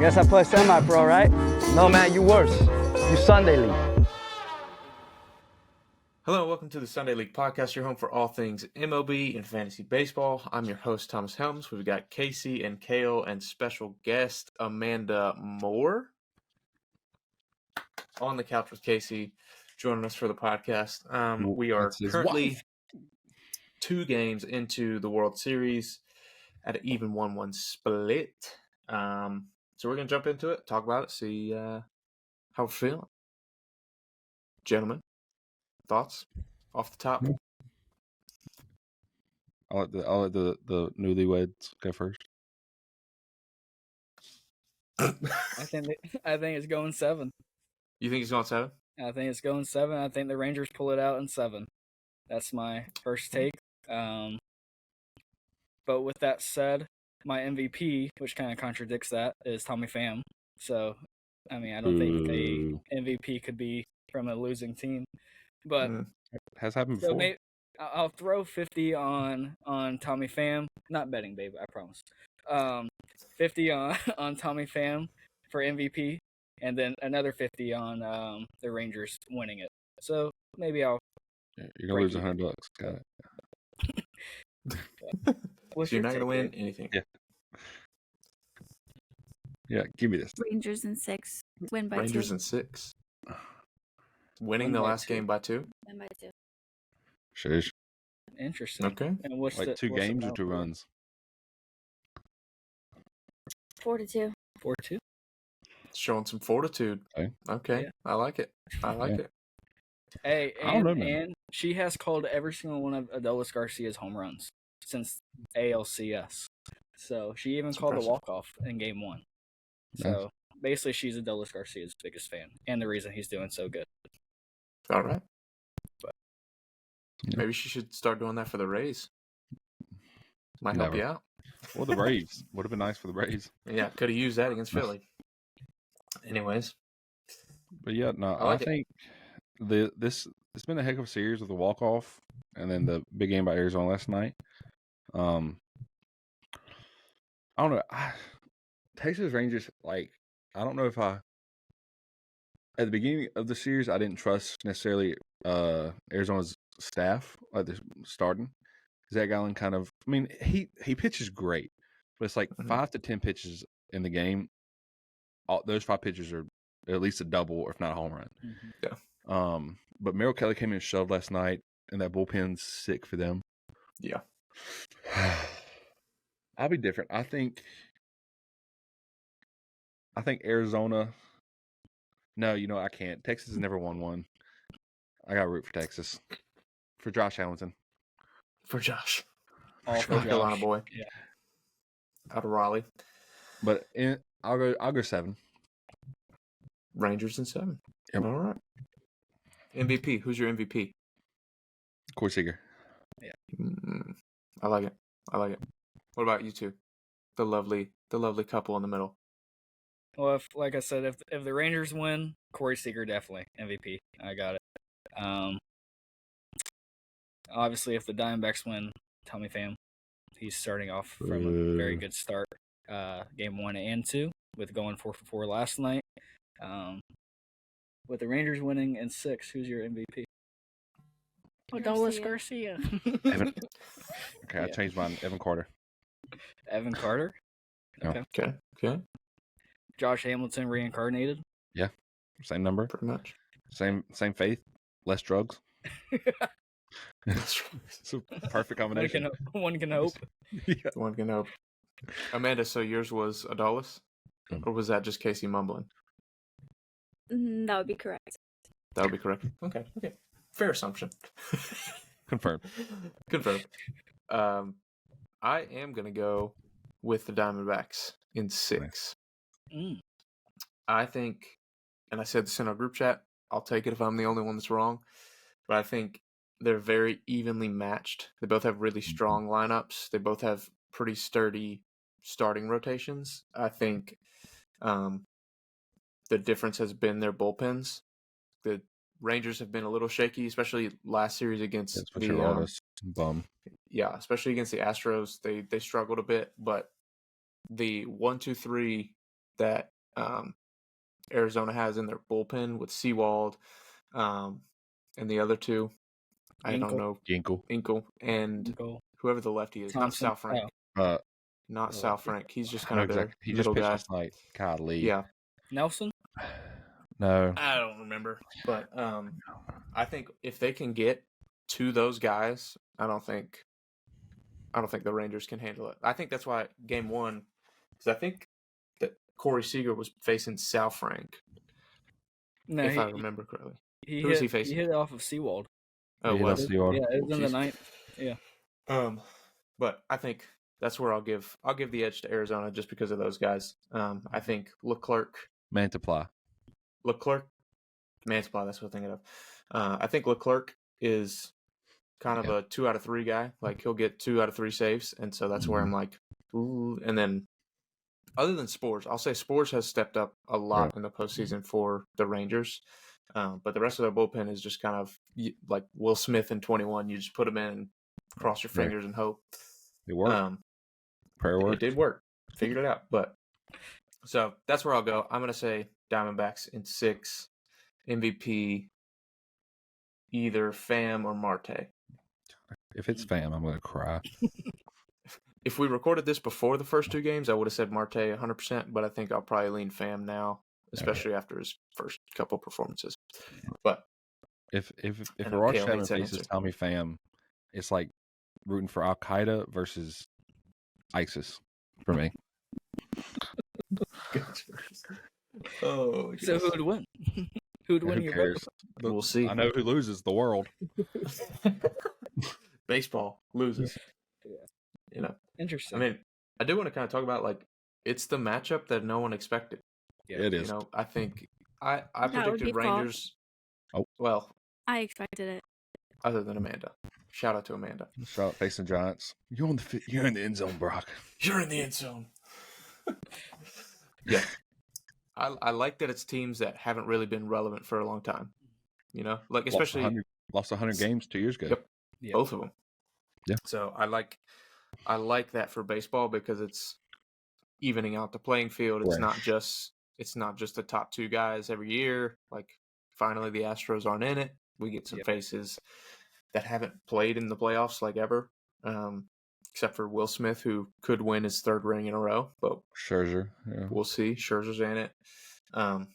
guess I play semi-pro, right? No, man, you worse. You Sunday League. Hello and welcome to the Sunday League Podcast, your home for all things MLB and Fantasy Baseball. I'm your host, Thomas Helms. We've got Casey and Kale and special guest Amanda Moore on the couch with Casey, joining us for the podcast. We are currently 2 games into the World Series at an even 1-1 split. So we're going to jump into it, talk about it, see how we're feeling. Gentlemen, thoughts off the top? I'll let the newlyweds go first. I think it's going 7. You think he's going 7? I think it's going 7. I think the Rangers pull it out in 7. That's my first take. But with that said, my MVP, which kind of contradicts that, is Tommy Pham. So, I mean, I don't think the MVP could be from a losing team. But has happened so before. maybe I'll throw 50 on Tommy Pham. Not betting, babe, I promise. 50 on Tommy Pham for MVP, and then another 50 on the Rangers winning it. So maybe I'll. You're gonna lose $100. Got it. So you're not going to win anything. Yeah, give me this. Rangers in 6. Win by 2. Rangers in 6. Winning Win the by last 2. game by 2. Win by 2. Shush. Interesting. Okay. And what's Like 2 games or 2 runs? 4-2. 4-2. Showing some fortitude. Okay. Yeah. I like it. it. Hey, I don't know, man. and she has called every single one of Adolis Garcia's home runs since ALCS. So she even called impressive. the walk-off in Game 1. So basically, she's Adolis Garcia's biggest fan and the reason he's doing so good. All right. But- Maybe she should start doing that for the Rays. Might help Never. you out. Well, the Braves would have been nice for the Braves. Yeah, could have used that against Philly. Anyways. But yeah, no, I like it. think it's been a heck of a series with the walk off and then the big game by Arizona last night. I don't know. Texas Rangers, like, I don't know if at the beginning of the series, I didn't trust necessarily Arizona's staff, like the starting. Zach Gallen kind of, I mean, he pitches great, but it's like 5 to 10 pitches in the game. Those 5 pitches are at least a double, or if not a home run. Yeah. But Merrill Kelly came in and shoved last night, and that bullpen's sick for them. Yeah. I'll be different. I think Arizona. No, I can't. Texas has never won one. I got to root for Texas. For Josh Hamilton. For Josh. All for North Carolina Josh. boy. Yeah. Out of Raleigh. But I'll go 7. Rangers in 7. Yep. All right. MVP. Who's your MVP? Corey Seager. I like it. What about you two? The lovely couple in the middle. Well, like I said, if the Rangers win, Corey Seager definitely MVP. I got it. Obviously, if the Diamondbacks win, Tommy Pham. He's starting off from a very good start. Game 1 and 2 with going 4 for 4 last night. With the Rangers winning in 6, who's your MVP? Adolis Garcia. Evan. Okay, I changed mine. Evan Carter. Evan Carter. Yeah. Okay. Josh Hamilton reincarnated. Yeah, same number. Pretty much. Same faith. Less drugs. It's a perfect combination. One can hope. Yeah. One can hope. Amanda, so yours was Adolis? Or was that just Casey mumbling? That would be correct. That would be correct. Okay. Fair assumption. Confirmed. I am going to go with the Diamondbacks in 6. Mm. I think, and I said this in our group chat, I'll take it if I'm the only one that's wrong, but I think they're very evenly matched. They both have really strong lineups. They both have pretty sturdy starting rotations. I think the difference has been their bullpens. The Rangers have been a little shaky, especially last series against bum. Yeah, especially against the Astros. They struggled a bit, but the 1-2-3 that Arizona has in their bullpen with Seawald, and the other two. I don't know. Inkle and whoever the lefty is. Thompson. Not Sal Frank. Not Sal Frank. He's just kind of their middle guy. Last night. Golly. Yeah. Nelson? No. I don't remember. But I think if they can get to those guys, I don't think the Rangers can handle it. I think that's why game one, because I think that Corey Seager was facing Sal Frank. No, if I remember correctly. Who was he facing? He hit it off of Seawald. Oh, yeah, was? Yeah, it was in the ninth. Yeah. But I think that's where I'll give the edge to Arizona just because of those guys. I think Leclerc. Mantiply. That's what I'm thinking of. I think Leclerc is kind of a 2 out of 3 guy. Like he'll get 2 out of 3 saves, and so that's where I'm like, ooh. And then other than Spores, I'll say Spores has stepped up a lot in the postseason for the Rangers. But the rest of their bullpen is just kind of like Will Smith in 21. You just put him in and cross your fingers and hope. It worked. Prayer work. It did work. Figured it out. But so that's where I'll go. I'm going to say Diamondbacks in 6. MVP, either Pham or Marte. If it's Pham, I'm going to cry. If we recorded this before the first 2 games, I would have said Marte 100%, but I think I'll probably lean Pham now, especially after his first couple performances. But if Arash Chapman faces Tommy Pham, it's like rooting for Al Qaeda versus ISIS for me. So who would win? Who would win your vote? We'll see. I know who loses. The world. Baseball loses. You know. Interesting. I mean, I do want to kind of talk about like it's the matchup that no one expected. Yeah, it is. You know, I think I predicted Rangers. Oh, well, I expected it. Other than Amanda. Shout out to Amanda. Shout out facing Giants. You're in the end zone, Brock. You're in the end zone. Yeah. I like that it's teams that haven't really been relevant for a long time. You know, like especially lost 100 games 2 years ago. Yep. Both of them. Yeah. So I like that for baseball because it's evening out the playing field. It's not just the top 2 guys every year. Like finally the Astros aren't in it. We get some faces that haven't played in the playoffs like ever. Except for Will Smith, who could win his 3rd ring in a row, but Scherzer, we'll see. Scherzer's in it. I mean,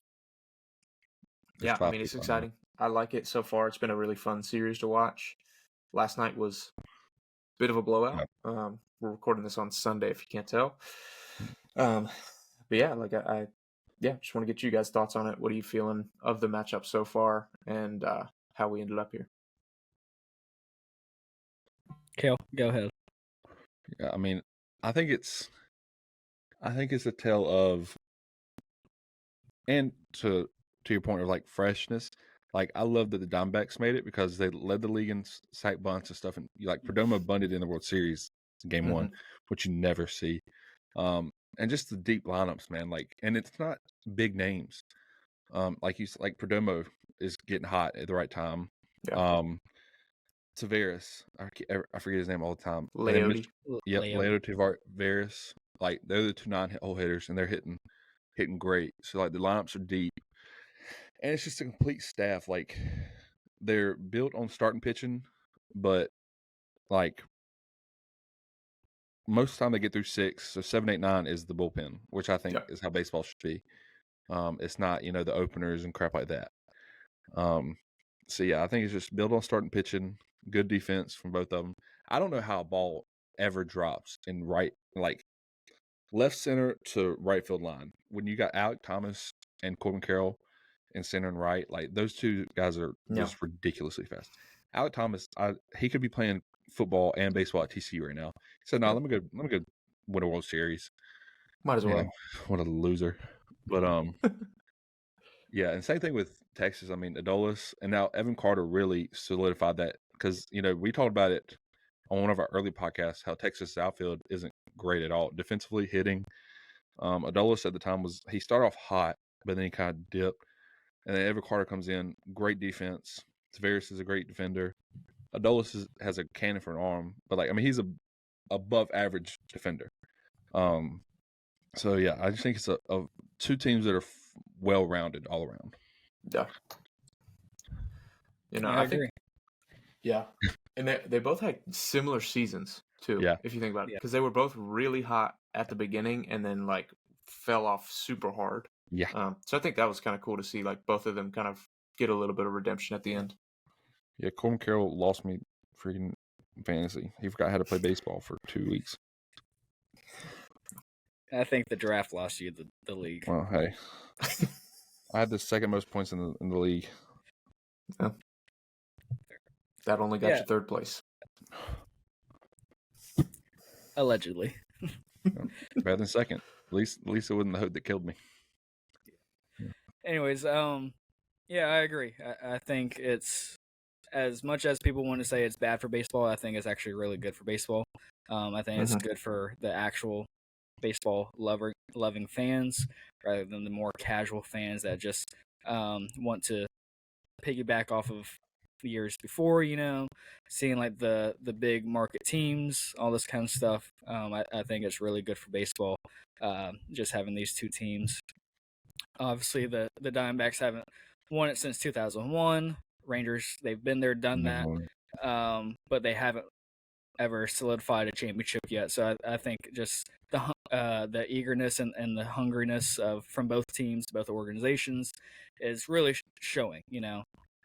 it's exciting. I like it so far. It's been a really fun series to watch. Last night was a bit of a blowout. We're recording this on Sunday, if you can't tell. But yeah, like I just want to get you guys' thoughts on it. What are you feeling of the matchup so far, and how we ended up here? Kale, go ahead. Yeah, I mean, I think it's a tale of, and to your point of like freshness, like I love that the Diamondbacks made it because they led the league in sack bunts and stuff, and like Perdomo bunted in the World Series game 1, which you never see, and just the deep lineups, man. Like, and it's not big names, like Perdomo is getting hot at the right time. Yeah. Tavares, I forget his name all the time. Leody. Yep, Leody Tavares. Like they're the 2 9-hole hitters, and they're hitting great. So like the lineups are deep, and it's just a complete staff. Like they're built on starting pitching, but like most of the time they get through 6. So 7, 8, 9 is the bullpen, which I think is how baseball should be. It's not the openers and crap like that. So yeah, I think it's just built on starting pitching. Good defense from both of them. I don't know how a ball ever drops in left center to right field line. When you got Alek Thomas and Corbin Carroll in center and right, like those 2 guys are just ridiculously fast. Alek Thomas, he could be playing football and baseball at TCU right now. He said, "No, let me go win a World Series." Might as well. What a loser. But yeah, and same thing with Texas. I mean, Adolis and now Evan Carter really solidified that because we talked about it on one of our early podcasts how Texas outfield isn't great at all defensively hitting. Adolis at the time he started off hot, but then he kind of dipped, and then Evan Carter comes in, great defense. Tavares is a great defender. Adolis has a cannon for an arm, but he's a above average defender. So yeah, I just think it's a two teams that are well-rounded all around. Yeah. I agree. think, yeah. And they both had similar seasons, too, Yeah. if you think about it. Yeah. Because they were both really hot at the beginning and then, like, fell off super hard. Yeah. So I think that was kind of cool to see, like, both of them kind of get a little bit of redemption at the end. Yeah, Corbin Carroll lost me freaking fantasy. He forgot how to play baseball for 2 weeks. I think the draft lost you the league. Well, hey. I had the second most points in the league. Yeah. That only got Yeah. you third place. Allegedly. Better than second. At least it wasn't the hope that killed me. Anyways, yeah, I agree. I think it's, as much as people want to say it's bad for baseball, I think it's actually really good for baseball. I think it's good for the actual baseball loving fans rather than the more casual fans that just want to piggyback off of the years before, seeing like the big market teams, all this kind of stuff. I think it's really good for baseball, just having these two teams. Obviously, the Diamondbacks haven't won it since 2001. Rangers, they've been there, done that, but they haven't ever solidified a championship yet. So I think just the eagerness and the hungriness from both teams, both organizations, is really showing.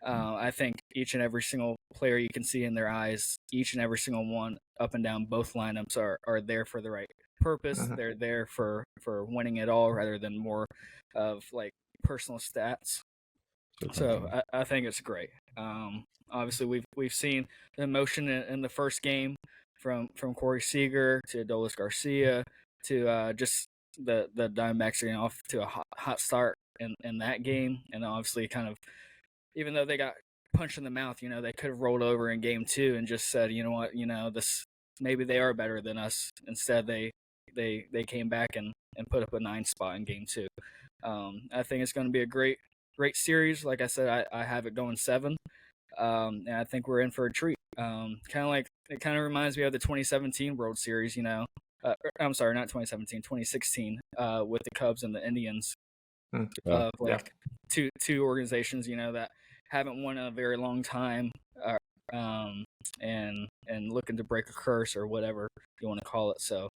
I think each and every single player you can see in their eyes, each and every single one up and down both lineups are there for the right purpose. They're there for winning it all rather than more of like personal stats. So I think it's great. Obviously, we've seen the emotion in the first game from Corey Seager to Adolis Garcia to just the Diamondbacks getting off to a hot start in that game, and obviously kind of, even though they got punched in the mouth, they could have rolled over in game 2 and just said, you know what, this, maybe they are better than us. Instead, they came back and put up a 9 spot in game 2. I think it's going to be a great series. Like I said, I have it going 7. And I think we're in for a treat. It kind of reminds me of the 2017 World Series, I'm sorry, not 2017, 2016, with the Cubs and the Indians. Two organizations, that haven't won in a very long time, and looking to break a curse or whatever you want to call it. So,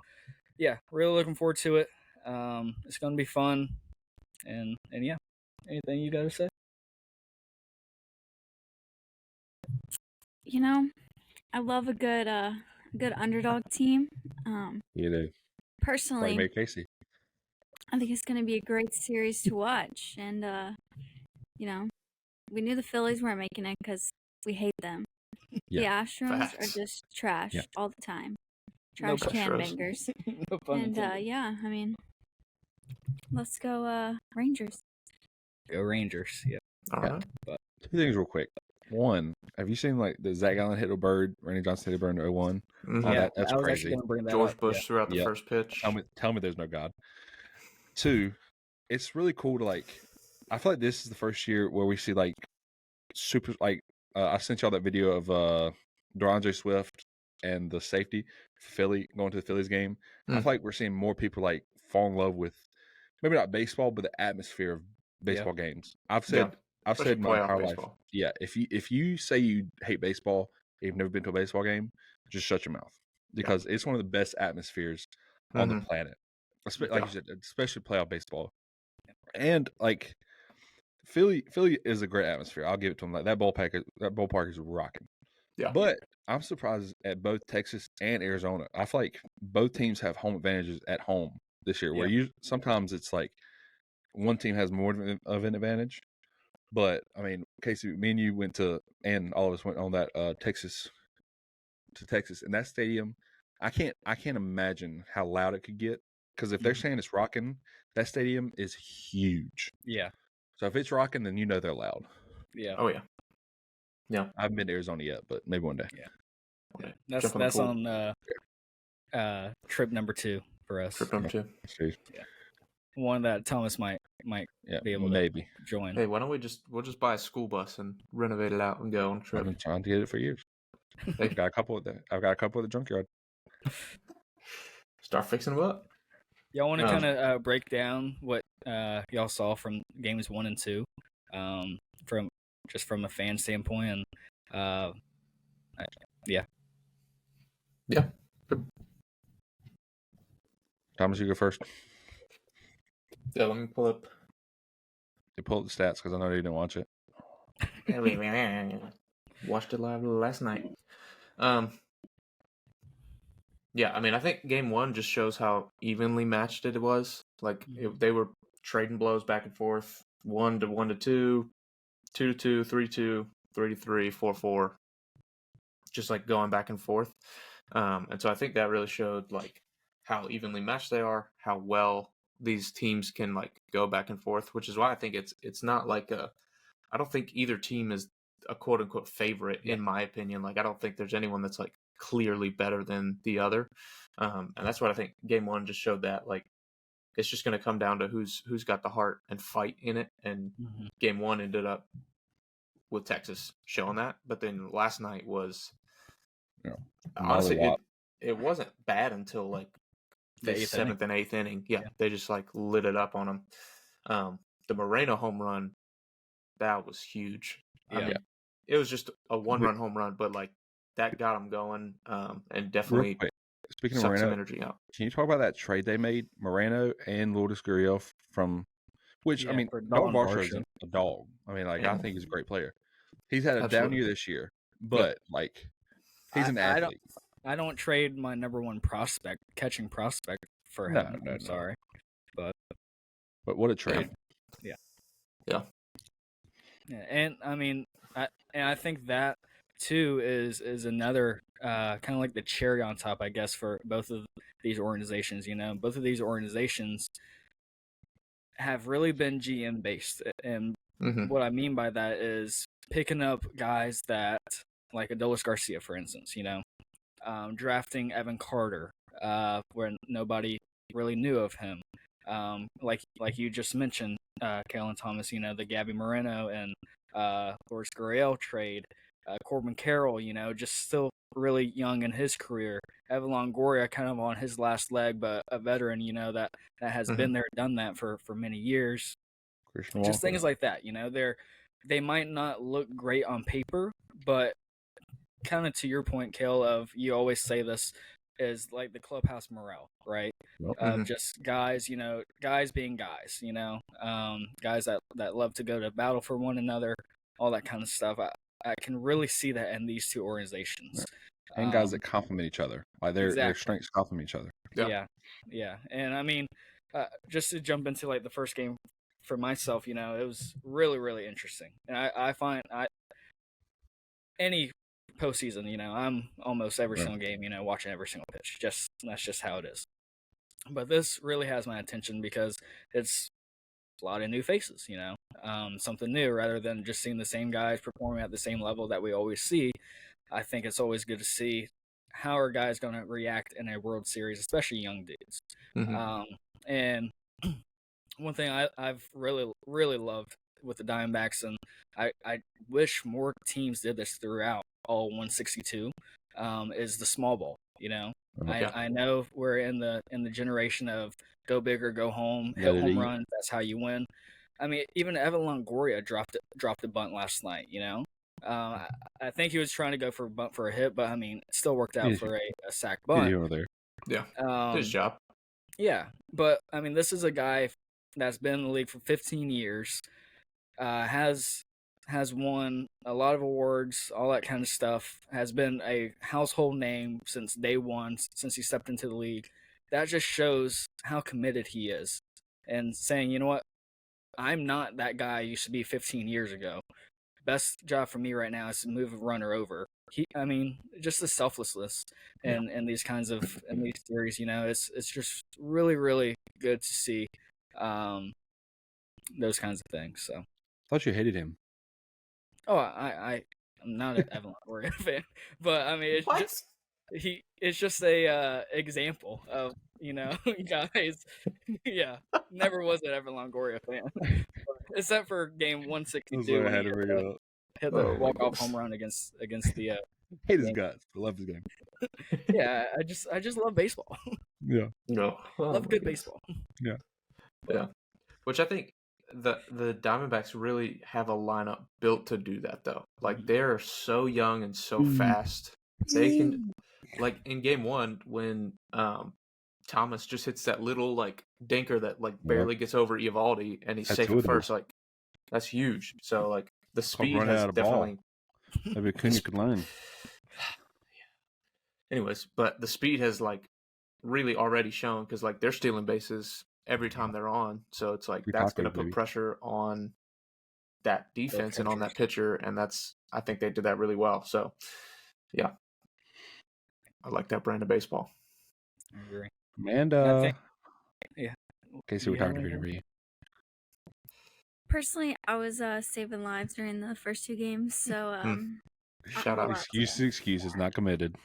yeah, really looking forward to it. It's going to be fun, and yeah, anything you got to say? I love a good underdog team. You do. Personally, Like Mary Casey. I think it's going to be a great series to watch. And, we knew the Phillies weren't making it because we hate them. Yeah. The Astros Facts. are just trash all the time. No Trash can Astros. bangers. No pun And, intended. yeah, I mean, let's go Rangers. Go Rangers. Yeah. All right. Two things real quick. One, have you seen like the Zach Gallen hit a bird, Randy Johnson hit a bird in 01? Mhm. Oh, Yeah, that's I was crazy. actually going to bring that George up. Bush threw out the Yeah. first pitch. Tell me there's no God. Two, it's really cool to I feel like this is the first year where we see like super, I sent y'all that video of DeAndre Swift and the safety for Philly going to the Phillies game. I feel like we're seeing more people fall in love with maybe not baseball, but the atmosphere of baseball games. I've said Especially my playoff entire life, baseball. yeah. If you say you hate baseball, you've never been to a baseball game, just shut your mouth because it's one of the best atmospheres on the planet. Like you said, especially playoff baseball. And Philly is a great atmosphere. I'll give it to them. Like that ballpark is rocking. Yeah. But I'm surprised at both Texas and Arizona. I feel like both teams have home advantages at home this year. Where sometimes it's like one team has more of an advantage. But I mean, Casey, me and you went to, and all of us went on that Texas, and that stadium. I can't imagine how loud it could get because if they're saying it's rocking, that stadium is huge. Yeah. So if it's rocking, then they're loud. Yeah. Oh yeah. Yeah. I haven't been to Arizona yet, but maybe one day. Okay. That's on trip number 2 for us. Trip number 2. See. One that Thomas might be able to join. Hey, why don't we'll just buy a school bus and renovate it out and go on a I've trip. been trying to get it for years. I've got a couple at the junkyard. Start fixing them up. Y'all want to kind of break down what y'all saw from games 1 and 2, from a fan standpoint, and yeah. Thomas, you go first. Yeah, let me pull up. You pull up the stats because I know you didn't watch it. Watched it live last night. Yeah, I mean, I think game 1 just shows how evenly matched it was. Like they were trading blows back and forth, 1 to 1 to 2, 2 to 2, 3 to 3 to 3, 4-4, just like going back and forth. And so I think that really showed like how evenly matched they are, how well these teams can like go back and forth, which is why I think it's not like I don't think either team is a quote unquote favorite in my opinion. Like I don't think there's anyone that's like clearly better than the other. And that's what I think game 1 just showed, that like it's just going to come down to who's got the heart and fight in it. And game 1 ended up with Texas showing that. But then last night was honestly it wasn't bad until like the 7th and 8th inning. Yeah, they just like lit it up on them. The Moreno home run, that was huge. I mean, it was just a 1-run home run, but like that got them going, and definitely speaking of sucked Moreno, some energy out. Can you talk about that trade they made, Moreno and Lourdes Gurriel from? Which I mean, Dalton Varsho's a dog. I mean, like I think he's a great player. He's had a down year this year, but like he's an athlete. I don't trade my number 1 catching prospect for him. I'm sorry, but what a trade! Yeah, and I mean, I think that too is another kind of like the cherry on top, I guess, for both of these organizations. You know, both of these organizations have really been GM based, and what I mean by that is picking up guys that, like Adolis Garcia, for instance, you know, drafting Evan Carter, where nobody really knew of him. Like you just mentioned, Kalen Thomas, you know, the Gabby Moreno and Lourdes Gurriel trade, Corbin Carroll, you know, just still really young in his career. Evan Longoria kind of on his last leg, but a veteran, you know, that has been there, done that for many years. Just things like that, you know, they might not look great on paper, but kind of to your point, Kale, of you always say this is like the clubhouse morale, right? Just guys, you know, guys being guys, you know, guys that love to go to battle for one another, all that kind of stuff. I can really see that in these two organizations. And guys that complement each other. Like their strengths complement each other. Yeah. And I mean, just to jump into like the first game for myself, you know, it was really, really interesting. And I find any postseason, you know, I'm almost every single game, you know, watching every single pitch. That's just how it is. But this really has my attention because it's a lot of new faces, you know, something new rather than just seeing the same guys performing at the same level that we always see. I think it's always good to see how are guys going to react in a World Series, especially young dudes. And one thing I've really, really loved with the Diamondbacks, and I wish more teams did this throughout all 162, is the small ball. You know, I know we're in the generation of go big or go home, hit home run. That's how you win. I mean, even Evan Longoria dropped a bunt last night. You know, I think he was trying to go for a bunt for a hit, but I mean, it still worked out for a sack bunt. Over there. Yeah, his job. Yeah, but I mean, this is a guy that's been in the league for 15 years, has won a lot of awards, all that kind of stuff, has been a household name since day one, since he stepped into the league. That just shows how committed he is, and saying, you know what, I'm not that guy I used to be 15 years ago. Best job for me right now is to move a runner over. I mean, just the selflessness and these kinds of in these series, you know, it's just really, really good to see those kinds of things. So, I thought you hated him. Oh, I'm not an Evan Longoria fan, but I mean, it's just a example of, you know, guys. Yeah, never was an Evan Longoria fan, except for game 162 when he hit the walk-off home run against the. Hate his guts. I love his game. Yeah, I just love baseball. Yeah. No. Oh, Love my good goodness. baseball. Yeah. Which I think the Diamondbacks really have a lineup built to do that, though. Like, they're so young and so fast. They can, like, in game one, when Thomas just hits that little, like, dinker that, like, barely gets over Eovaldi, and he's That's safe who at it first, is. like, that's huge. So, like, the speed running has out of ball. definitely... Maybe Acuna could learn. Anyways, but the speed has, like, really already shown, because, like, they're stealing bases every time they're on. So it's like, Free that's tacos, going to put baby. pressure on that defense and on that pitcher. And I think they did that really well. So, yeah. I like that brand of baseball. I agree. And, I think, yeah. Casey, we're talking to you. Personally, I was saving lives during the first 2 games, so Shout out. Excuses, not committed.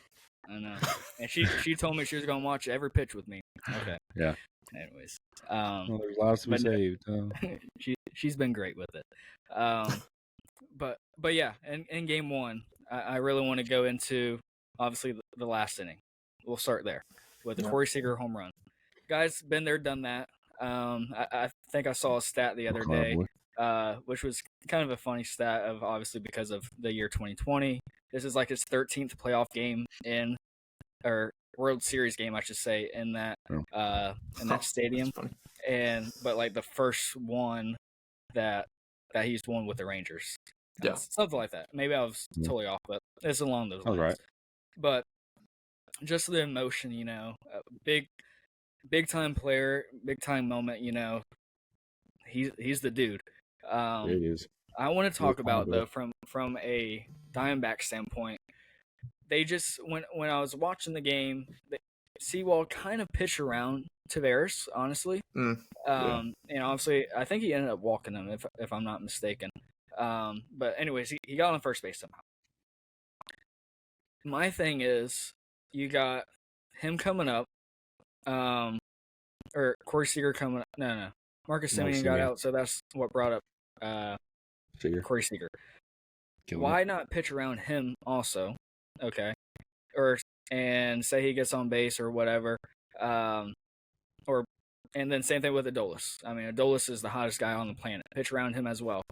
I know. And she told me she was gonna watch every pitch with me. Okay. Yeah. Anyways, Well, there's lives to be saved. she's been great with it. But yeah, in game one, I really want to go into obviously the last inning. We'll start there with the Corey Seager home run. Guys, been there, done that. I think I saw a stat the other day, which was kind of a funny stat of obviously because of the year 2020. This is like his 13th playoff game or World Series game, I should say, in that stadium. But like the first one that he's won with the Rangers. Yeah. Something like that. Maybe I was totally off, but it's along those lines. Right. But just the emotion, big time player, big time moment, he's the dude. It is. I want to talk about though from a Diamondback standpoint. They just when I was watching the game, Sewald kind of pitched around Tavares, honestly. And obviously, I think he ended up walking him, if I'm not mistaken. But anyways, he got on first base somehow. My thing is, you got him coming up, or Corey Seager coming up. No. Marcus Semien got out, so that's what brought up Corey Seager. Why not pitch around him also? Okay. And say he gets on base or whatever. And then same thing with Adolis. I mean, Adolis is the hottest guy on the planet. Pitch around him as well.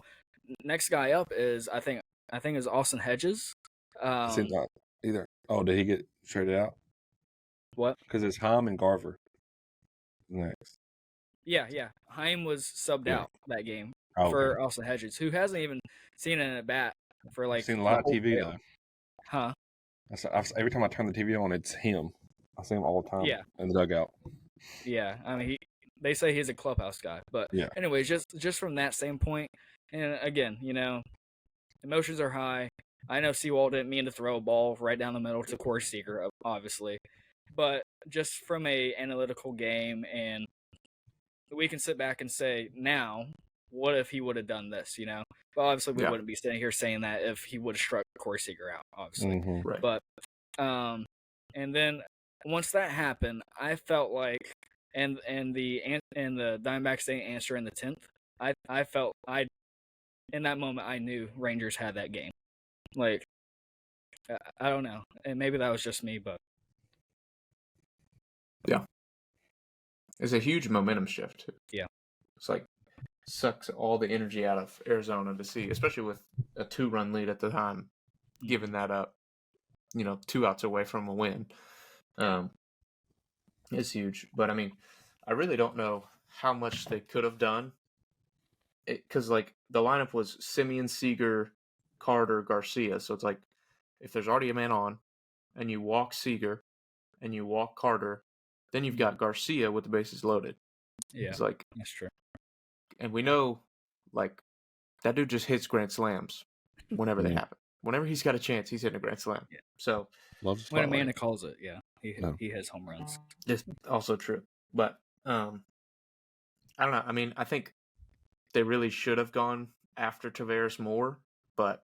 Next guy up is I think is Austin Hedges. Either. Oh, did he get traded out? What? Because it's Heim and Garver next. Yeah. Heim was subbed out that game for Austin Hedges, who hasn't even seen an at bat for like. I've seen a lot of TV though. Huh? Every time I turn the TV on, it's him. I see him all the time. Yeah. In the dugout. Yeah, I mean, they say he's a clubhouse guy, but anyways, just from that standpoint, and again, emotions are high. I know Sewald didn't mean to throw a ball right down the middle to Corey Seager, obviously, but just from a analytical game, and we can sit back and say, now, what if he would have done this, Well, obviously, we wouldn't be sitting here saying that if he would have struck Corey Seager out, obviously. Mm-hmm. Right. But, and then once that happened, I felt like, and the Diamondbacks didn't answer in the 10th, I felt in that moment, I knew Rangers had that game. Like, I don't know. And maybe that was just me, but. Yeah. It's a huge momentum shift. Yeah. It's like, sucks all the energy out of Arizona to see, especially with a 2-run lead at the time, giving that up, 2 outs away from a win. It's huge. But, I mean, I really don't know how much they could have done. Because, like, the lineup was Semien, Seager, Carter, Garcia. So it's like, if there's already a man on, and you walk Seager, and you walk Carter, then you've got Garcia with the bases loaded. Yeah, it's like, that's true. And we know, like, that dude just hits grand slams whenever they happen. Whenever he's got a chance, he's hitting a grand slam. Yeah. So when Amanda calls it, he has home runs. It's also true. But I don't know. I mean, I think they really should have gone after Tavares more. But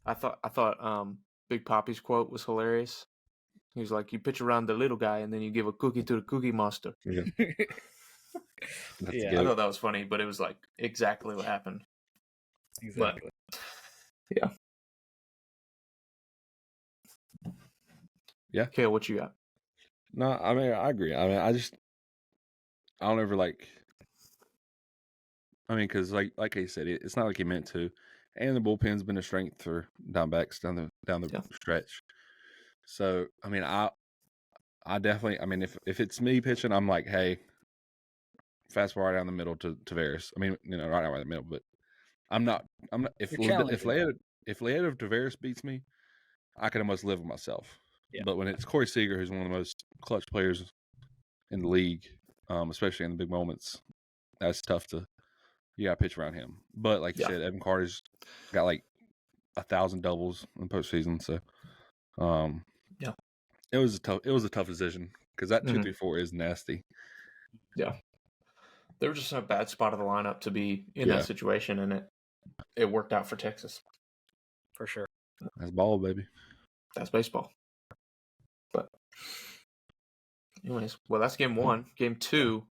I thought Big Poppy's quote was hilarious. He was like, "You pitch around the little guy, and then you give a cookie to the Cookie Monster." Yeah. I thought that was funny, but it was like exactly what happened. Exactly. But, yeah. Yeah. Kale, what you got? No, I mean I agree. I mean I don't ever like. I mean, because like I said, it's not like he meant to, and the bullpen's been a strength for downbacks down the stretch. So I mean, I definitely. I mean, if it's me pitching, I'm like, hey, fastball right down the middle to Tavares. I mean, right down the middle, but I'm not. If Leado of Tavares beats me, I can almost live with myself. Yeah. But when it's Corey Seager, who's one of the most clutch players in the league, especially in the big moments, that's tough to. You got to pitch around him. But like you said, Evan Carter's got like 1,000 doubles in the postseason. So, it was a tough decision because that 2-3-4 is nasty. Yeah, they were just in a bad spot of the lineup to be in that situation, and it worked out for Texas for sure. That's ball, baby. That's baseball. But anyways, well, that's game 1. Game 2,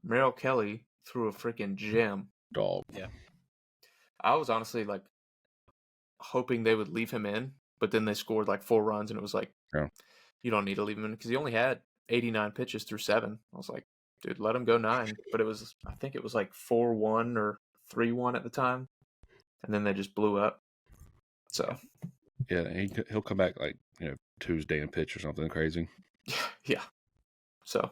Merrill Kelly threw a freaking gem. Dog. Yeah. I was honestly like hoping they would leave him in, but then they scored like 4 runs, and it was like, you don't need to leave him in because he only had 89 pitches through 7. I was like, dude, let him go 9. But I think it was like 4-1 or 3-1 at the time, and then they just blew up. So yeah, he'll come back like Tuesday and pitch or something crazy. Yeah. So.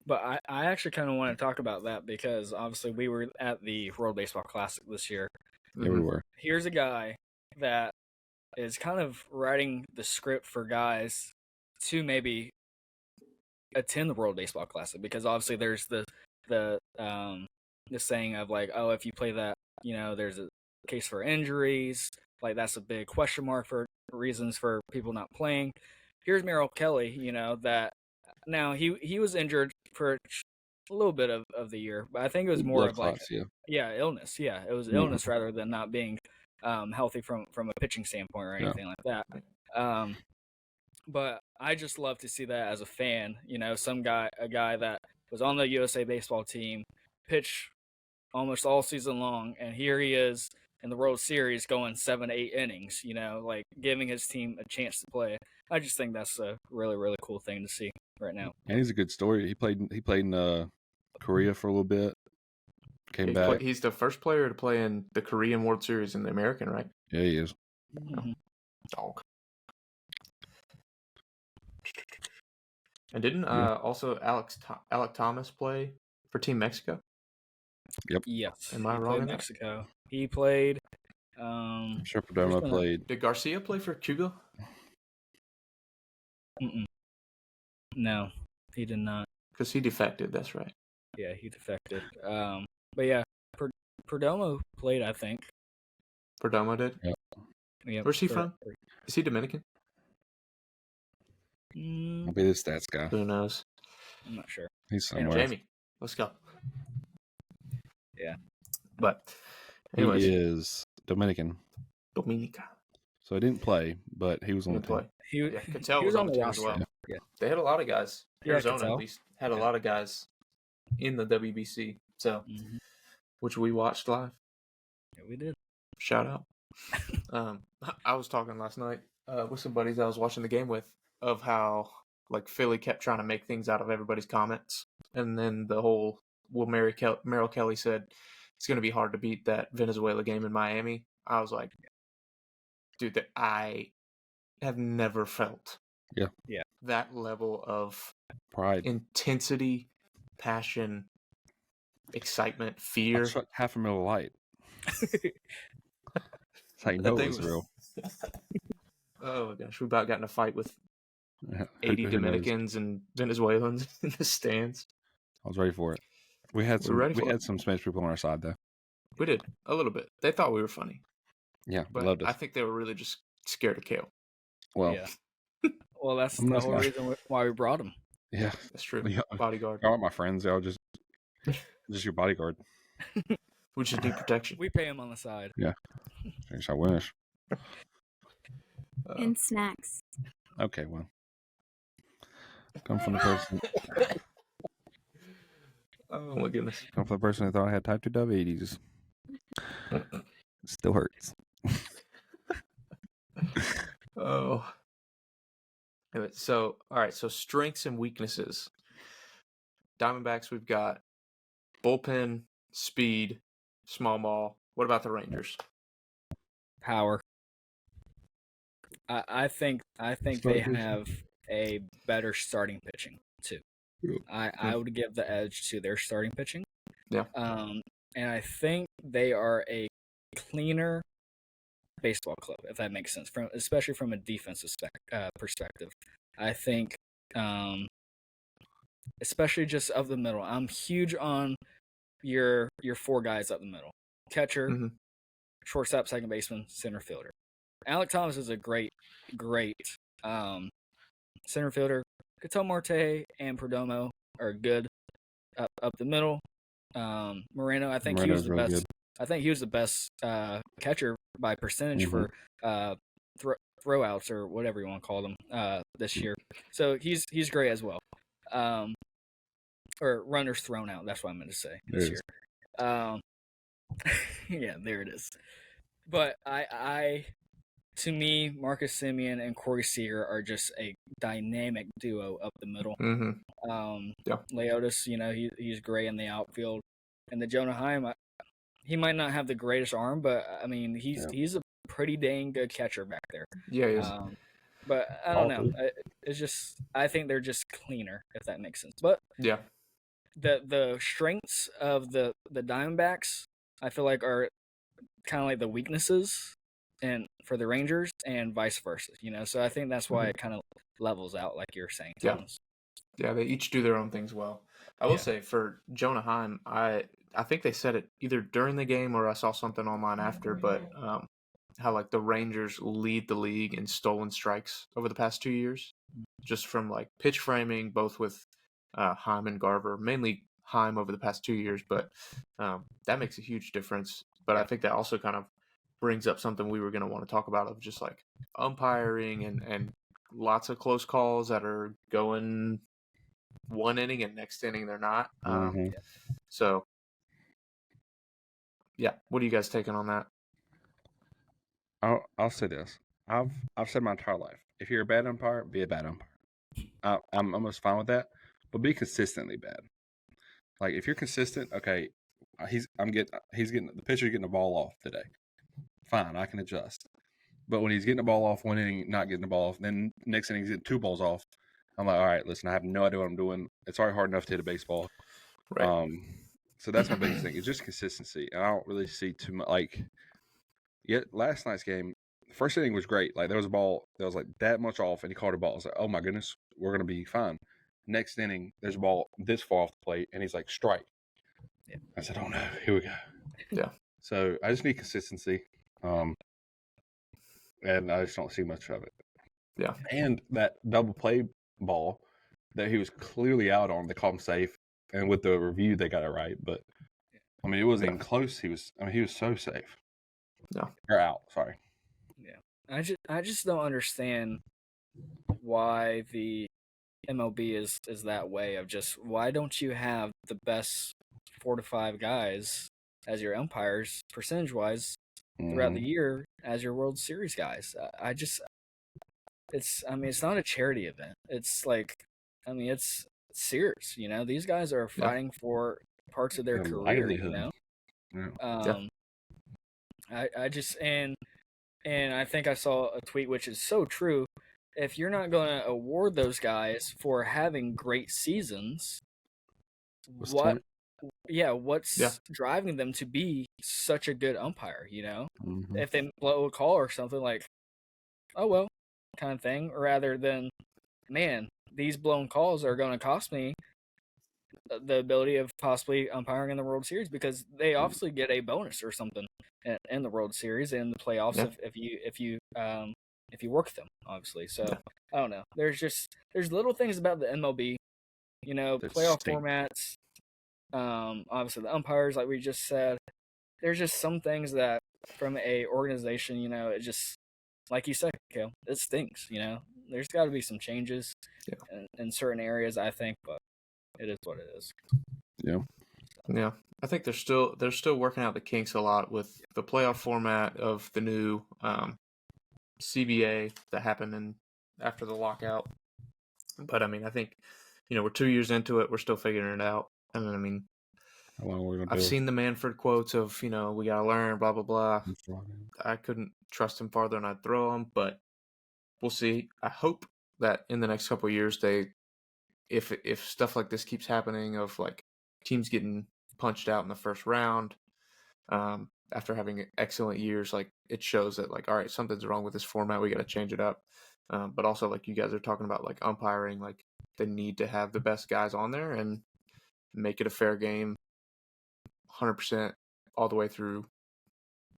But I actually kind of want to talk about that because obviously we were at the World Baseball Classic this year. Yeah, we were. Here's a guy that is kind of writing the script for guys to maybe attend the World Baseball Classic because obviously there's the saying of like, oh, if you play that, there's a case for injuries. Like that's a big question mark for reasons for people not playing. Here's Merrill Kelly, that now he was injured for a little bit of the year, but I think it was more of like illness. Yeah, it was illness rather than not being healthy from a pitching standpoint or anything like that. But I just love to see that as a fan. A guy that was on the USA baseball team, pitch almost all season long, and here he is in the World Series going 7-8 innings. Like giving his team a chance to play. I just think that's a really, really cool thing to see right now. And he's a good story. He played in Korea for a little bit. Came back. He's the first player to play in the Korean World Series and the American, right? Yeah, he is. Mm-hmm. Dog. And didn't also Alec Thomas play for Team Mexico? Yep. Yes. Am I wrong in Mexico. He played. I'm sure Perdomo played. Did Garcia play for Cuba? No, he did not. Because he defected. That's right. Yeah, he defected. But yeah, Perdomo played. I think. Perdomo did. Yep. Where's he from? Is he Dominican? I'll be the stats guy. Who knows? I'm not sure. He's somewhere. Jamie, let's go. Yeah. But anyways. He is Dominican. Dominica. So he didn't play, but he was on the team. Cattell was on the team as well. Yeah. They had a lot of guys. Arizona Cattell. at least had a lot of guys in the WBC. So, which we watched live. Yeah, we did. Shout out. I was talking last night with some buddies I was watching the game with of how like Philly kept trying to make things out of everybody's comments, and then the whole Merrill Kelly said it's going to be hard to beat that Venezuela game in Miami. I was like, dude, that I have never felt that level of pride, intensity, passion, excitement, fear. I struck half a Miller Lite. That's how you know it was real. Oh my gosh, we about got in a fight with 80 Dominicans and Venezuelans in the stands. I was ready for it. We had some Spanish people on our side though. We did a little bit. They thought we were funny. Yeah, but loved us. I think they were really just scared of Kale. Well, well, that's the whole reason why we brought him. Yeah, that's true. Bodyguard. Y'all are my friends. Y'all just your bodyguard. We just need protection. We pay him on the side. Yeah, I wish. And snacks. Okay, well, come from the person. Oh my goodness! Come from the person that thought I had type 2 diabetes. It still hurts. Oh. So, all right. So, strengths and weaknesses. Diamondbacks, we've got bullpen, speed, small ball. What about the Rangers? Power. I think they have a better starting pitching too. I would give the edge to their starting pitching. Yeah. And I think they are a cleaner baseball club, if that makes sense, especially from a defensive perspective. I think, especially just up the middle, I'm huge on your four guys up the middle: catcher, shortstop, second baseman, center fielder. Alec Thomas is a great center fielder. Ketel Marte and Perdomo are good up the middle. Moreno, I think he was the best. Good. I think he was the best catcher by percentage for throwouts or whatever you want to call them this year. So he's great as well. Or runners thrown out. That's what I meant to say this year. Yeah, there it is. But to me, Marcus Semien and Corey Seager are just a dynamic duo up the middle. Leotis, he's great in the outfield, and the Jonah Heim, he might not have the greatest arm, but I mean, he's a pretty dang good catcher back there. Yeah, he is. But I don't know. It's just, I think they're just cleaner, if that makes sense. But yeah, the strengths of the Diamondbacks, I feel like, are kind of like the weaknesses and for the Rangers, and vice versa. So I think that's why it kind of levels out, like you're saying, Thomas. Yeah, they each do their own things well. I will say for Jonah Heim, I think they said it either during the game or I saw something online after, but how like the Rangers lead the league in stolen strikes over the past 2 years, just from like pitch framing, both with Heim and Garver, mainly Heim over the past 2 years, but that makes a huge difference. But I think that also kind of brings up something we were going to want to talk about, of just like umpiring and lots of close calls that are going one inning and next inning they're not. So, yeah, what are you guys taking on that? I'll say this. I've said my entire life, if you're a bad umpire, be a bad umpire. I'm almost fine with that, but be consistently bad. Like if you're consistent, okay, the pitcher's getting the ball off today. Fine, I can adjust. But when he's getting the ball off one inning, not getting the ball off, then next inning he's getting 2 balls off, I'm like, all right, listen, I have no idea what I'm doing. It's already hard enough to hit a baseball. Right. So that's my biggest thing. It's just consistency. And I don't really see too much. Like, last night's game, the first inning was great. Like, there was a ball that was like that much off, and he caught a ball. I was like, oh my goodness, we're going to be fine. Next inning, there's a ball this far off the plate, and he's like, strike. Yeah. I said, oh no, here we go. Yeah. So I just need consistency. And I just don't see much of it. Yeah. And that double play ball that he was clearly out on, they called him safe. And with the review, they got it right. But, I mean, it wasn't even close. He was so safe. Yeah. Or out, sorry. Yeah. I just don't understand why the MLB is that way of just, why don't you have the best 4 to 5 guys as your umpires, percentage-wise, throughout the year as your World Series guys? It's not a charity event. It's like, it's serious. These guys are fighting for parts of their career. I just and I think I saw a tweet which is so true. If you're not going to award those guys for having great seasons, what's driving them to be such a good umpire? If they blow a call or something, like, oh well, kind of thing, rather than, man, these blown calls are going to cost me the ability of possibly umpiring in the World Series, because they obviously get a bonus or something in the World Series and the playoffs if you work them, obviously. So I don't know. There's little things about the MLB, playoff formats. Obviously the umpires, like we just said. There's just some things that from a organization, it just, like you said, Kale, it stinks. There's got to be some changes in certain areas, I think, but it is what it is. Yeah. I think they're still working out the kinks a lot with the playoff format of the new CBA that happened after the lockout. But I mean, I think, we're 2 years into it. We're still figuring it out. And I mean, How long we're gonna I've do? seen the Manfred quotes of, we got to learn, blah, blah, blah. I couldn't trust him farther than I'd throw him, but we'll see. I hope that in the next couple of years, if stuff like this keeps happening of like teams getting punched out in the first round, after having excellent years, like it shows that like, all right, something's wrong with this format. We got to change it up. But also like you guys are talking about like umpiring, like they need to have the best guys on there and make it a fair game 100% all the way through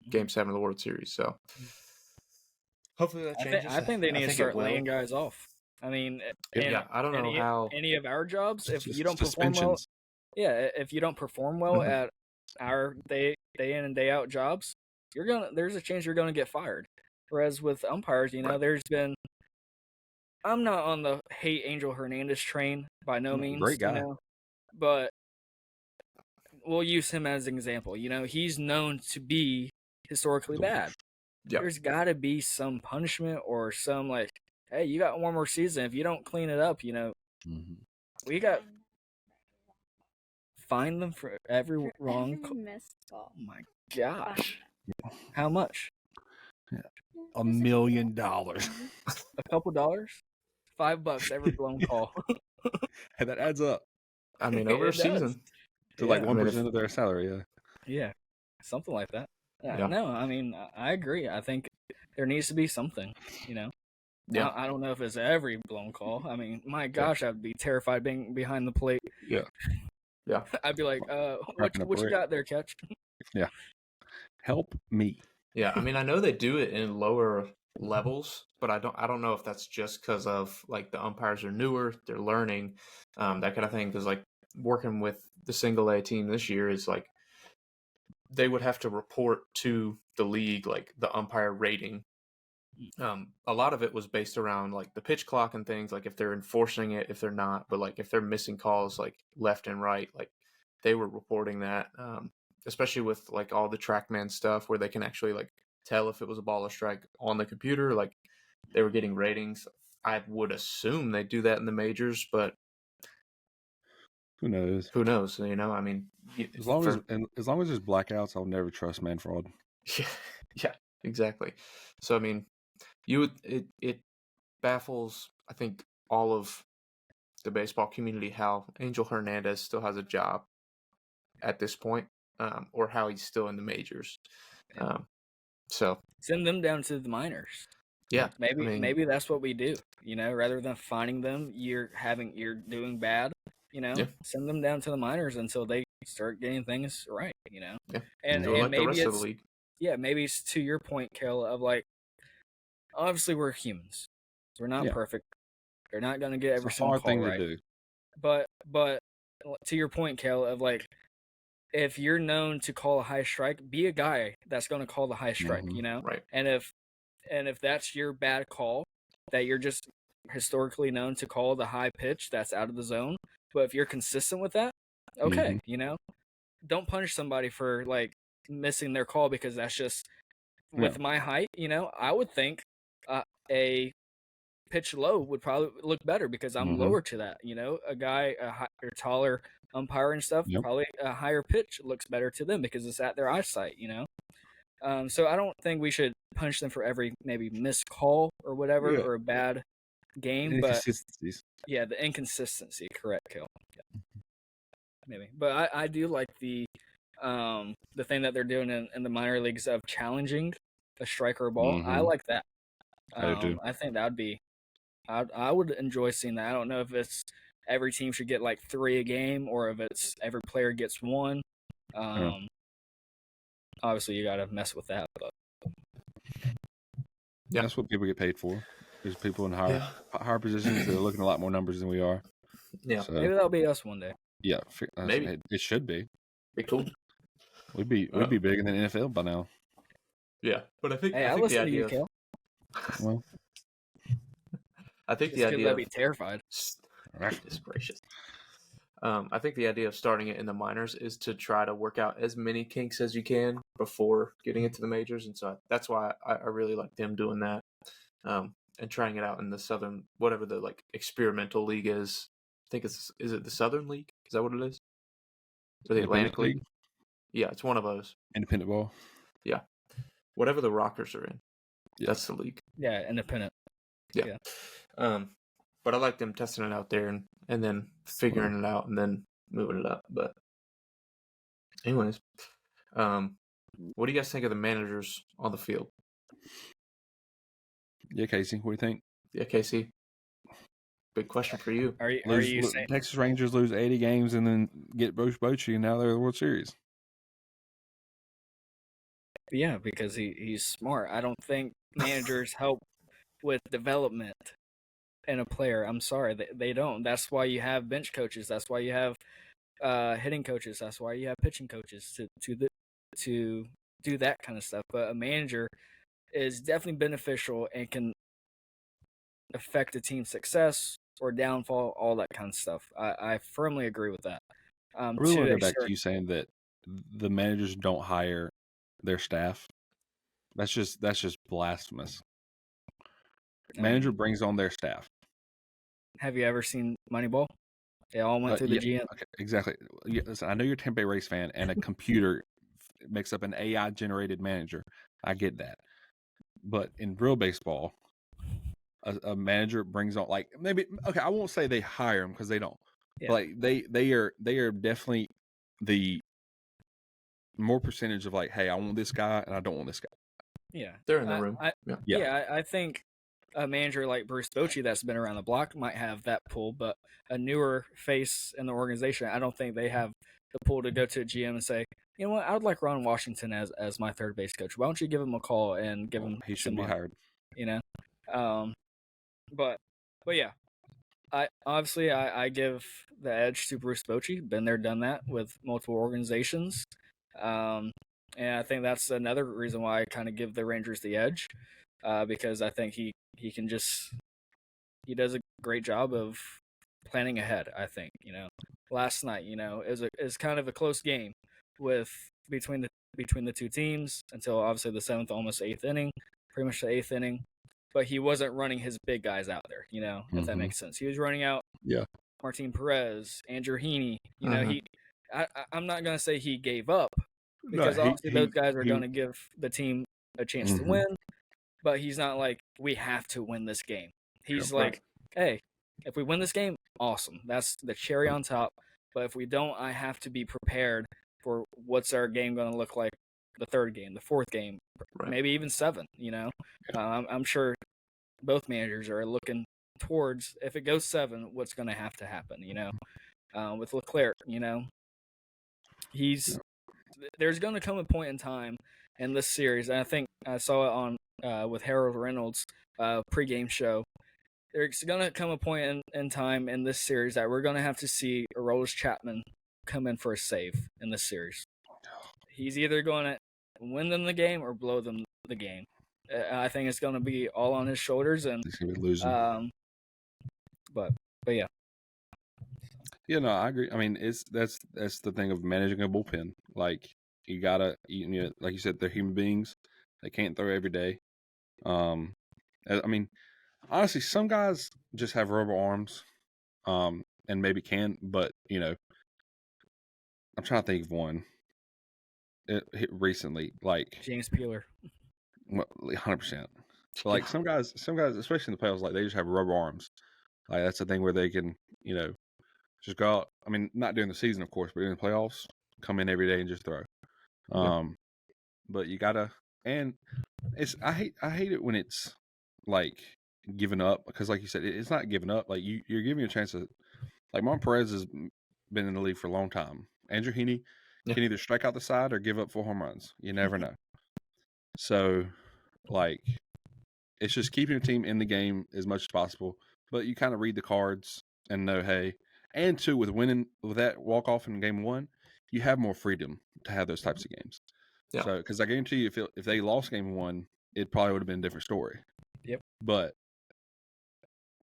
Game 7 of the World Series. So hopefully that changes. I think they need to start laying guys off. I mean, I don't know how any of our jobs, if you don't suspensions. perform well, if you don't perform well at our day in and day out jobs, there's a chance you're gonna get fired. Whereas with umpires, there's been. I'm not on the hate Angel Hernandez train by no means. Great guy, but we'll use him as an example. He's known to be historically bad. Yep. There's got to be some punishment or some like, hey, you got one more season. If you don't clean it up, we got fine them for every wrong missed call. Oh my gosh, how much? $1 million. A couple dollars, $5 every blown call. Hey, that adds up. I mean, over a season. To like 1% of their salary, yeah. Yeah, something like that. Yeah. No, I mean, I agree. I think there needs to be something, Yeah. I don't know if it's every blown call. I mean, my gosh, I'd be terrified being behind the plate. Yeah. Yeah. I'd be like, what you got there, catch? Yeah. Help me. Yeah, I mean, I know they do it in lower levels, but I don't know if that's just because of like the umpires are newer, they're learning, that kind of thing. Because like working with the single A team this year is like they would have to report to the league like the umpire rating. A lot of it was based around like the pitch clock and things, like if they're enforcing it, if they're not, but like if they're missing calls like left and right, like they were reporting that, especially with like all the TrackMan stuff where they can actually like tell if it was a ball or strike on the computer, like they were getting ratings. I would assume they do that in the majors, but who knows? I mean, as long as there's blackouts, I'll never trust man fraud. Yeah, exactly. So I mean, it baffles, I think, all of the baseball community how Angel Hernandez still has a job at this point, or how he's still in the majors. So send them down to the minors. Yeah, maybe that's what we do. Rather than finding them, you're doing bad. Send them down to the minors until they start getting things right. Yeah, and like maybe the rest it's of the league. Yeah, maybe it's to your point, Kel, of like, obviously we're humans. We're not perfect. They're not going to get every single call right. To do. But to your point, Kel, of like, if you're known to call a high strike, be a guy that's going to call the high strike, Right. And if that's your bad call, that you're just historically known to call the high pitch that's out of the zone, but if you're consistent with that, okay, don't punish somebody for like missing their call because that's just with my height, I would think a pitch low would probably look better because I'm lower to that, a guy a taller umpire and stuff, probably a higher pitch looks better to them because it's at their eyesight, so I don't think we should punish them for every maybe missed call or whatever or a bad game, but the inconsistency, correct, Kel. Maybe, but I do like the thing that they're doing in the minor leagues of challenging a strike or a ball. I like that. I do. I think that would be. I would enjoy seeing that. I don't know if it's every team should get like 3 a game or if it's every player gets 1. Obviously, you got to mess with that, but that's what people get paid for. There's people in higher positions that are looking at a lot more numbers than we are. Yeah, so, maybe that'll be us one day. Yeah, maybe it should be. Be cool. We'd be bigger than the NFL by now. Yeah, but I think I think listen the idea. to you, Well, I think the idea. I'd be terrified. Goodness gracious. I think the idea of starting it in the minors is to try to work out as many kinks as you can before getting into the majors, and so that's why I really like them doing that. and trying it out in the Southern, whatever the like experimental league is. I think is it the Southern League? Is that what it is? Or the Atlantic League? Yeah, it's one of those. Independent ball. Yeah, whatever the Rockers are in, that's the league. Yeah, independent. Yeah. But I like them testing it out there and then figuring it out and then moving it up. But anyways, what do you guys think of the managers on the field? Yeah, Casey, what do you think? Yeah, Casey. Big question for you. Are you saying Texas Rangers lose 80 games and then get Bruce Bochy, and now they're the World Series? Yeah, because he's smart. I don't think managers help with development in a player. I'm sorry, they don't. That's why you have bench coaches. That's why you have hitting coaches. That's why you have pitching coaches to do that kind of stuff. But a manager is definitely beneficial and can affect a team's success or downfall, all that kind of stuff. I firmly agree with that. I really want to go back to you saying that the managers don't hire their staff. That's just blasphemous. Manager brings on their staff. Have you ever seen Moneyball? They all went through the GM. Okay, exactly. Yeah, listen, I know you're a Tampa Bay Rays fan, and a computer makes up an AI-generated manager. I get that. But in real baseball, a manager brings on, like, maybe, okay, I won't say they hire them because they don't. Yeah. But like they are definitely the more percentage of like, hey, I want this guy and I don't want this guy. Yeah, they're in the room. I think a manager like Bruce Bochy that's been around the block might have that pull, but a newer face in the organization, I don't think they have the pull to go to a GM and say, you know what, I would like Ron Washington as my third base coach. Why don't you give him a call and give him? He should be hired. You know, but yeah, I give the edge to Bruce Bochy. Been there, done that with multiple organizations. And I think that's another reason why I kind of give the Rangers the edge, because I think he does a great job of planning ahead. I think, last night, is kind of a close game between the two teams until obviously the seventh, almost eighth inning, pretty much the eighth inning. But he wasn't running his big guys out there, if that makes sense. He was running out Martin Perez, Andrew Heaney. I'm not going to say he gave up, because obviously those guys are going to give the team a chance to win. But he's not like, we have to win this game. He's like, hey, if we win this game, awesome. That's the cherry on top. But if we don't, I have to be prepared for what's our game going to look like the third game, the fourth game, maybe even 7, I'm sure both managers are looking towards, if it goes 7, what's going to have to happen, with Leclerc, there's going to come a point in time in this series, and I think I saw it on with Harold Reynolds' pregame show. There's going to come a point in time in this series that we're going to have to see Aroldis Chapman come in for a save in this series. He's either going to win them the game or blow them the game. I think it's going to be all on his shoulders, and he's going to be losing. But yeah. Yeah, no, I agree. I mean, that's the thing of managing a bullpen. Like, you gotta, like you said, they're human beings. They can't throw every day. I mean, honestly, some guys just have rubber arms, and maybe can, but I'm trying to think of one. Recently, like James Peeler. 100%. But like some guys, especially in the playoffs, like they just have rubber arms. Like that's the thing where they can, just go out. I mean, not during the season, of course, but in the playoffs, come in every day and just throw. But you gotta, and I hate it when it's like giving up, because like you said, it's not giving up. Like you're giving a chance to, like Martin Perez has been in the league for a long time. Andrew Heaney can either strike out the side or give up 4 home runs. You never know. So, like, it's just keeping your team in the game as much as possible. But you kind of read the cards and know, hey, and two, with winning with that walk off in game 1, you have more freedom to have those types of games. Yeah. So, because I guarantee you, if they lost game 1, it probably would have been a different story. Yep. But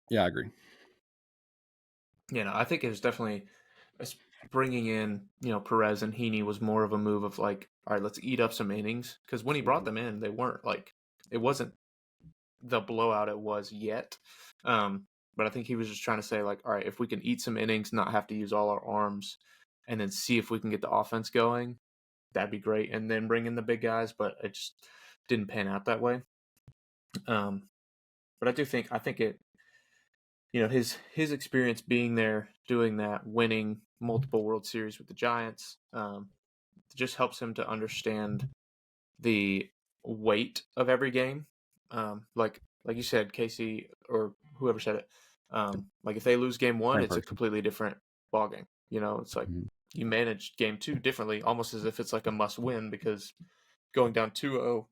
yeah, I agree. I think it was definitely bringing in, Perez and Heaney was more of a move of like, all right, let's eat up some innings. Because when he brought them in, they weren't like, it wasn't the blowout it was yet. But I think he was just trying to say, like, all right, if we can eat some innings, not have to use all our arms, and then see if we can get the offense going, that'd be great. And then bring in the big guys, but it just didn't pan out that way. But I think it, his experience being there, doing that, winning multiple World Series with the Giants, just helps him to understand the weight of every game. Like you said, Casey or whoever said it, like if they lose game one, it's a completely different ballgame. It's like you manage game two differently, almost as if it's like a must win, because going down 2-0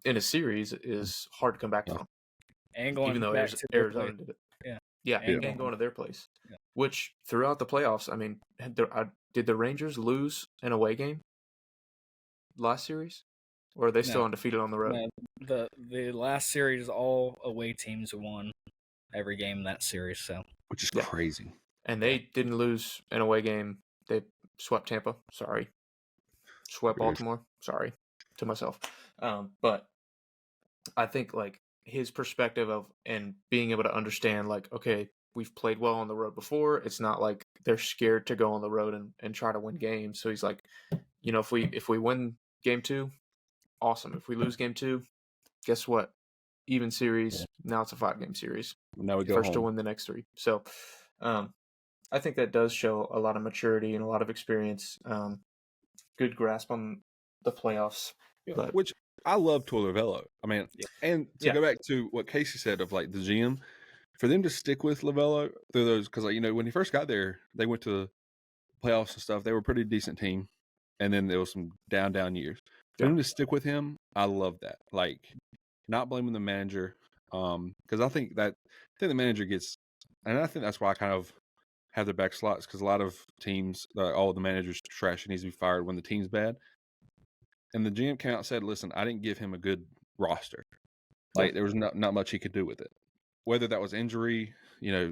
in a series is hard to come back from. And going even though back to Arizona did it. Yeah, and going to their place. Yeah. Which throughout the playoffs, I mean, did the Rangers lose an away game last series? Or are they still undefeated on the road? No, the last series, all away teams won every game in that series. So, which is crazy. And they didn't lose an away game. They swept Tampa. Sorry. Swept Baltimore. Sorry to myself. But I think like his perspective of and being able to understand, like, okay, we've played well on the road before. It's not like they're scared to go on the road and try to win games. So he's like, if we win game two, awesome. If we lose game two, guess what? Even series. Now it's a 5-game series. Now we go first home to win the next 3. So I think that does show a lot of maturity and a lot of experience. Good grasp on the playoffs. But, which I love Torlavello. I mean, and to go back to what Casey said of like the GM, for them to stick with Lavello through those, because when he first got there, they went to playoffs and stuff. They were a pretty decent team, and then there was some down years. For them to stick with him, I love that. Like, not blaming the manager, because I think the manager gets, and I think that's why I kind of have their back slots, because a lot of teams, all the managers trash and needs to be fired when the team's bad. And the GM came out and said, listen, I didn't give him a good roster. Like, there was not much he could do with it. Whether that was injury,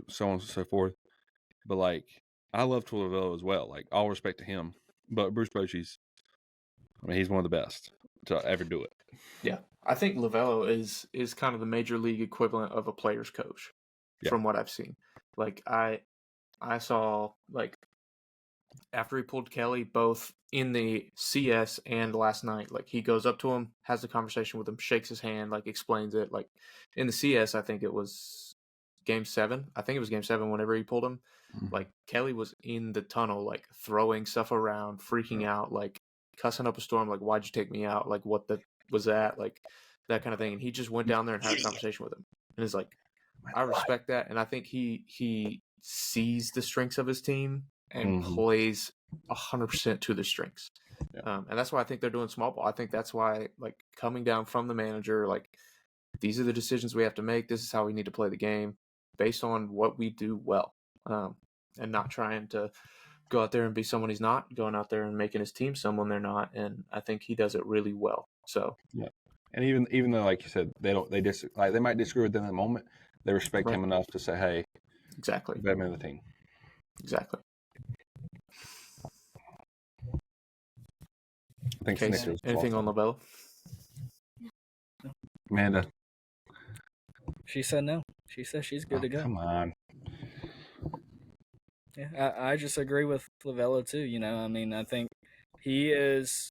so on and so forth. But, like, I love Torlavello as well. Like, all respect to him. But Bruce Bochy's, he's one of the best to ever do it. Yeah. I think Lavello is kind of the major league equivalent of a player's coach from what I've seen. Like, I saw, like, after he pulled Kelly, both in the CS and last night, like, he goes up to him, has a conversation with him, shakes his hand, like, explains it. Like, in the CS, I think it was Game 7. I think it was Game 7 whenever he pulled him. Mm-hmm. Like, Kelly was in the tunnel, like, throwing stuff around, freaking out, like, cussing up a storm, like, why'd you take me out? Like, what was that? Like, that kind of thing. And he just went down there and had a conversation with him. And it's like, I respect that. And I think he sees the strengths of his team and plays 100% to the strengths. Yeah. And that's why I think they're doing small ball. I think that's why, like, coming down from the manager, like, these are the decisions we have to make. This is how we need to play the game based on what we do well, and not trying to go out there and be someone he's not, going out there and making his team someone they're not. And I think he does it really well. So, yeah. And even though, like you said, they might disagree with them in the moment, they respect him enough to say, hey, exactly, better than the team. Exactly. I think anything on Lavello? Amanda. She said no. She said she's good to go. Come on. Yeah, I just agree with Lavello too. I think he is.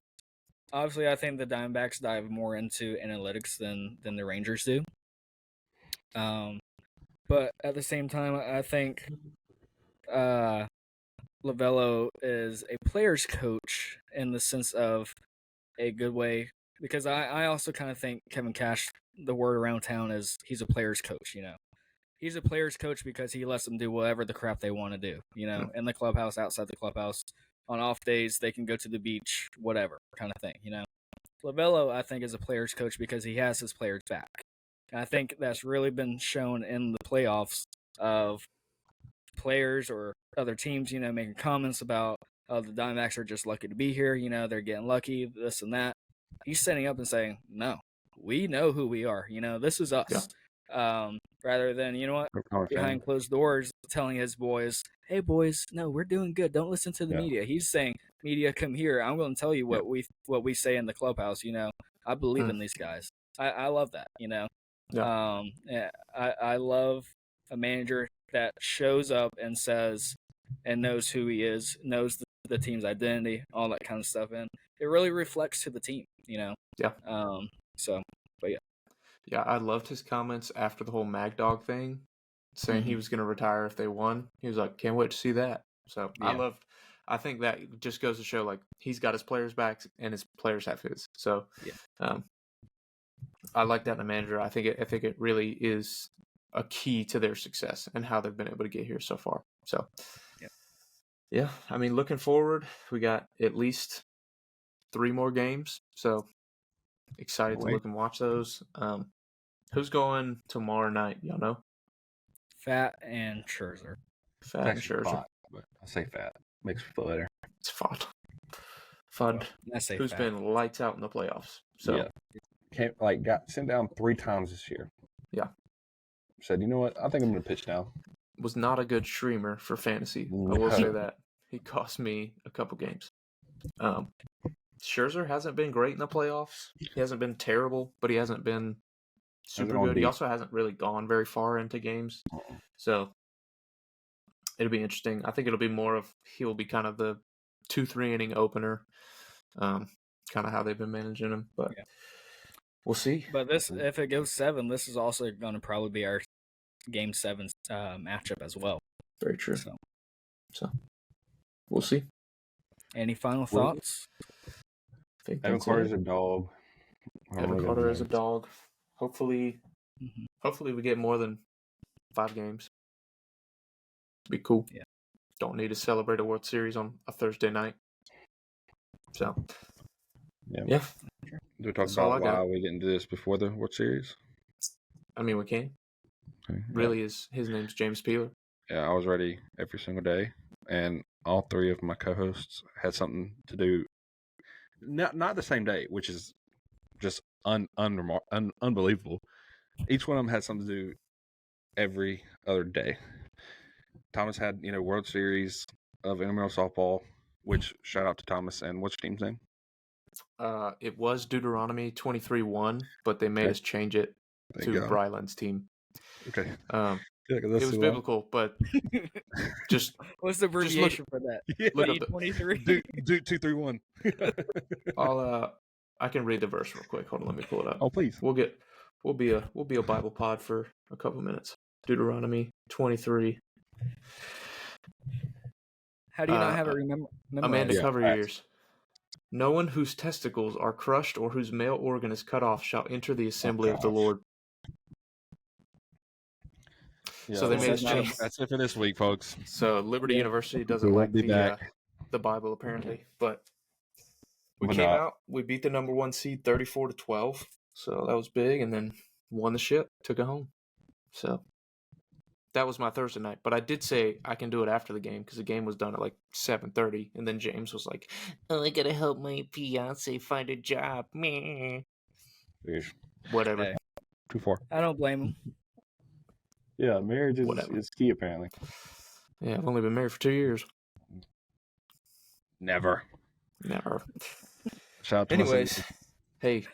Obviously, I think the Diamondbacks dive more into analytics than the Rangers do. But at the same time, I think Lavello is a player's coach in the sense of a good way, because I also kind of think Kevin Cash, the word around town is he's a player's coach. He's a player's coach because he lets them do whatever the crap they want to do, in the clubhouse, outside the clubhouse. On off days, they can go to the beach, whatever kind of thing, Lavello, I think, is a player's coach because he has his players back. And I think that's really been shown in the playoffs of players or other teams, making comments about, the Diamondbacks are just lucky to be here, they're getting lucky, this and that. He's standing up and saying, no, we know who we are, this is us. Yeah. Rather than, behind closed doors telling his boys, hey boys, no, we're doing good. Don't listen to the media. He's saying, media, come here. I'm going to tell you what we say in the clubhouse. I believe in these guys. I love that. Yeah. Yeah, I love a manager that shows up and says and knows who he is, knows the team's identity, all that kind of stuff, and it really reflects to the team, Yeah. So, but yeah. Yeah, I loved his comments after the whole Mad Dog thing, saying he was going to retire if they won. He was like, "Can't wait to see that." So Yeah. I think that just goes to show like he's got his players' backs and his players have his. So, I like that in a manager. I think it really is a key to their success and how they've been able to get here so far. So, yeah, I mean, looking forward, we got at least 3 more games. So excited to look and watch those. Who's going tomorrow night? Y'all know? Fat and Scherzer. Fat and Scherzer. Fat, but I say Fat. Makes me feel better. It's Fud. Fud. I say who's Fat. been lights out in the playoffs. So got sent down 3 times this year. Yeah. Said, you know what? I think I'm going to pitch now. Was not a good streamer for fantasy. I will say that. He cost me a couple games. Scherzer hasn't been great in the playoffs. He hasn't been terrible, but he hasn't been super good. He also hasn't really gone very far into games. So it'll be interesting. I think it'll be more of he'll be kind of the 2-3 inning opener. Kind of how they've been managing him, but we'll see. But if it goes 7, this is also going to probably be our Game 7 matchup as well. Very true. So we'll see. Any final thoughts? Evan Carter's a dog. Evan Carter is a dog. Hopefully we get more than 5 games. Be cool. Yeah. Don't need to celebrate a World Series on a Thursday night. So, yeah. Do we talk about why we didn't do this before the World Series? I mean, we can. Okay. Really, his name's James Peeler. Yeah, I was ready every single day, and all 3 of my co-hosts had something to do. Not the same day, which is just unbelievable. Each one of them had something to do every other day. Thomas had, World Series of intramural softball, which shout out to Thomas. And what's your team's name? It was Deuteronomy 23-1, but they made us change it to Bryland's team. Okay. It was biblical, but just what's the abbreviation for that? Look up 23. Do 2-3-1. I can read the verse real quick. Hold on, let me pull it up. Oh, please. We'll be a Bible pod for a couple minutes. Deuteronomy 23. How do you not have it memorized? Amanda, cover your ears. No one whose testicles are crushed or whose male organ is cut off shall enter the assembly of the Lord. Yeah, so they made us change. That's it for this week, folks. So Liberty University doesn't like the Bible apparently, but we came out. We beat the number 1 seed 34-12, so that was big, and then won the ship, took it home. So that was my Thursday night. But I did say I can do it after the game because the game was done at like 7:30, and then James was like, "Oh, I gotta help my fiance find a job." Meh. Whatever. Hey. 2-4. I don't blame him. Yeah, marriage is key apparently. Yeah, I've only been married for 2 years. Never. Shout out to anyways, hey,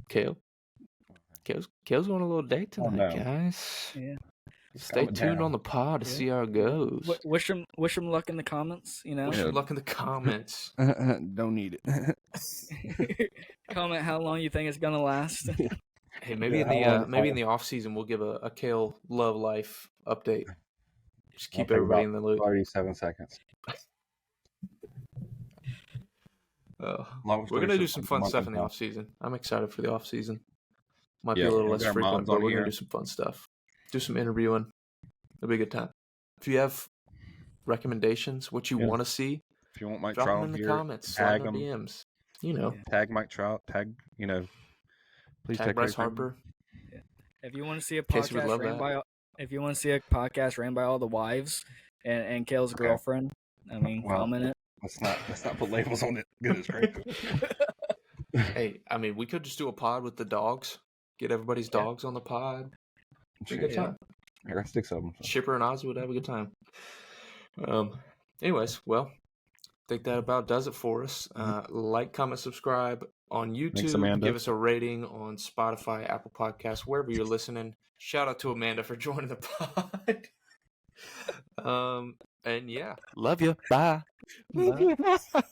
Kale's going on a little date tonight, guys. Yeah. Stay tuned on the pod to see how it goes. Wish him luck in the comments. Wish him luck in the comments. Don't need it. Comment how long you think it's gonna last. Hey, maybe in the off season we'll give a Kale love life update. Just keep everybody in the loop. 37 seconds. We're gonna do some fun stuff in the off season. I'm excited for the off season. Might be a little less frequent, but we're gonna do some fun stuff. Do some interviewing. It'll be a good time. If you have recommendations, what you want to see, if you want Mike drop Trout them in the here, comments, tag slide in the DMs. Tag Mike Trout. Please tag Bryce Harper. Yeah. If you want to see a podcast ran by all the wives and Kale's girlfriend, comment it. Let's not put labels on it. Goodness gracious. Hey, we could just do a pod with the dogs. Get everybody's dogs on the pod. It's a good time. I got 6 of them. So. Shipper and Oz would have a good time. Anyways, well, I think that about does it for us. Like, comment, subscribe. on YouTube. Thanks, Amanda. Give us a rating on Spotify, Apple Podcasts, wherever you're listening. Shout out to Amanda for joining the pod. And yeah, love you. Bye. Bye.